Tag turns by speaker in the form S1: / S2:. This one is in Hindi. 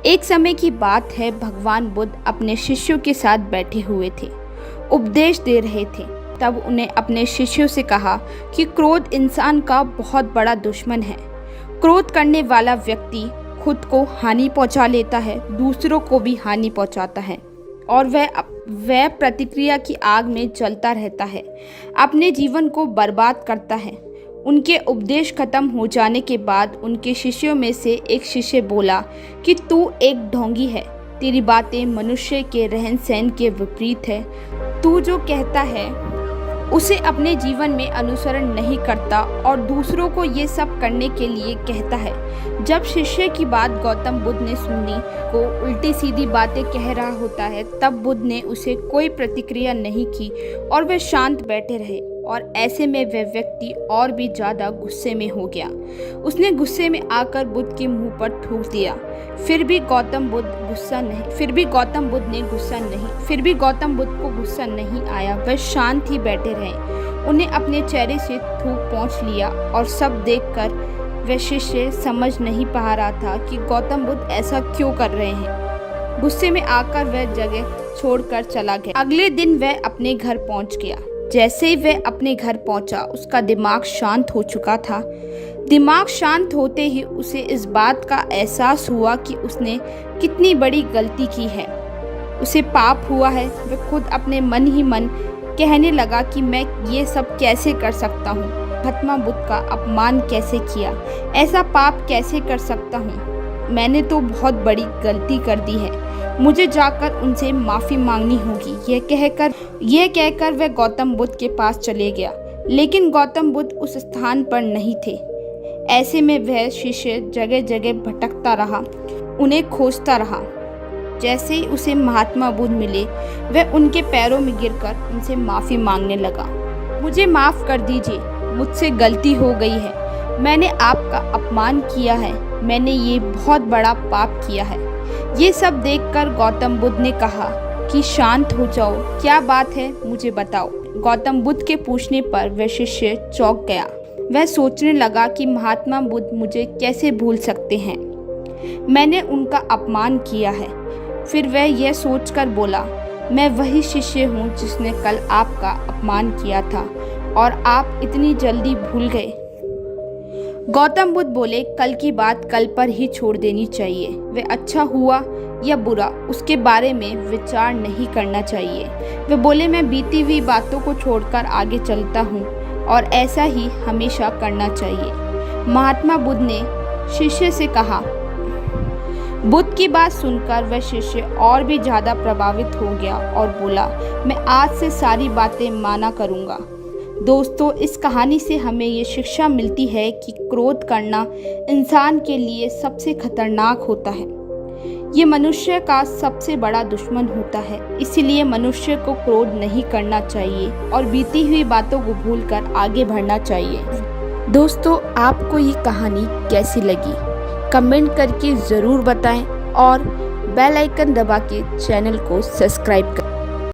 S1: एक समय की बात है, भगवान बुद्ध अपने शिष्यों के साथ बैठे हुए थे, उपदेश दे रहे थे। तब उन्हें अपने शिष्यों से कहा कि क्रोध इंसान का बहुत बड़ा दुश्मन है। क्रोध करने वाला व्यक्ति खुद को हानि पहुंचा लेता है, दूसरों को भी हानि पहुंचाता है और वह प्रतिक्रिया की आग में जलता रहता है, अपने जीवन को बर्बाद करता है। उनके उपदेश खत्म हो जाने के बाद उनके शिष्यों में से एक शिष्य बोला कि तू एक ढोंगी है, तेरी बातें मनुष्य के रहन सहन के विपरीत है। तू जो कहता है उसे अपने जीवन में अनुसरण नहीं करता और दूसरों को ये सब करने के लिए कहता है। जब शिष्य की बात गौतम बुद्ध ने सुनी को उल्टी सीधी बातें कह रहा होता है, तब बुद्ध ने उसे कोई प्रतिक्रिया नहीं की और वे शांत बैठे रहे। और ऐसे में वह व्यक्ति और भी ज़्यादा गुस्से में हो गया। उसने गुस्से में आकर बुद्ध के मुंह पर थूक दिया। फिर भी गौतम बुद्ध को गुस्सा नहीं आया। वह शांत ही बैठे रहे। उन्हें अपने चेहरे से थूक पोंछ लिया और सब देखकर वह शिष्य समझ नहीं पा रहा था कि गौतम बुद्ध ऐसा क्यों कर रहे हैं। गुस्से में आकर वह जगह छोड़कर चला गया। अगले दिन वह अपने घर पहुंच गया। जैसे ही वह अपने घर पहुंचा, उसका दिमाग शांत हो चुका था। दिमाग शांत होते ही उसे इस बात का एहसास हुआ कि उसने कितनी बड़ी गलती की है। उसे पाप हुआ है। वह खुद अपने मन ही मन कहने लगा कि मैं ये सब कैसे कर सकता हूँ, महात्मा बुद्ध का अपमान कैसे किया, ऐसा पाप कैसे कर सकता हूँ, मैंने तो बहुत बड़ी गलती कर दी है, मुझे जाकर उनसे माफ़ी मांगनी होगी। यह कहकर वह गौतम बुद्ध के पास चले गया। लेकिन गौतम बुद्ध उस स्थान पर नहीं थे। ऐसे में वह शिष्य जगह जगह भटकता रहा, उन्हें खोजता रहा। जैसे ही उसे महात्मा बुद्ध मिले, वह उनके पैरों में गिरकर उनसे माफ़ी मांगने लगा। मुझे माफ़ कर दीजिए, मुझसे गलती हो गई है, मैंने आपका अपमान किया है, मैंने ये बहुत बड़ा पाप किया है। ये सब देखकर गौतम बुद्ध ने कहा कि शांत हो जाओ, क्या बात है मुझे बताओ। गौतम बुद्ध के पूछने पर वह शिष्य चौंक गया। वह सोचने लगा कि महात्मा बुद्ध मुझे कैसे भूल सकते हैं, मैंने उनका अपमान किया है। फिर वह यह सोचकर बोला, मैं वही शिष्य हूँ जिसने कल आपका अपमान किया था और आप इतनी जल्दी भूल गए। गौतम बुद्ध बोले, कल की बात कल पर ही छोड़ देनी चाहिए। वह अच्छा हुआ या बुरा, उसके बारे में विचार नहीं करना चाहिए। वे बोले, मैं बीती हुई बातों को छोड़कर आगे चलता हूँ और ऐसा ही हमेशा करना चाहिए। महात्मा बुद्ध ने शिष्य से कहा। बुद्ध की बात सुनकर वह शिष्य और भी ज़्यादा प्रभावित हो गया और बोला, मैं आज से सारी बातें माना करूँगा। दोस्तों, इस कहानी से हमें ये शिक्षा मिलती है कि क्रोध करना इंसान के लिए सबसे खतरनाक होता है। ये मनुष्य का सबसे बड़ा दुश्मन होता है। इसीलिए मनुष्य को क्रोध नहीं करना चाहिए और बीती हुई बातों को भूलकर आगे बढ़ना चाहिए। दोस्तों, आपको ये कहानी कैसी लगी कमेंट करके ज़रूर बताएं और बेल आइकन दबा के चैनल को सब्सक्राइब करें।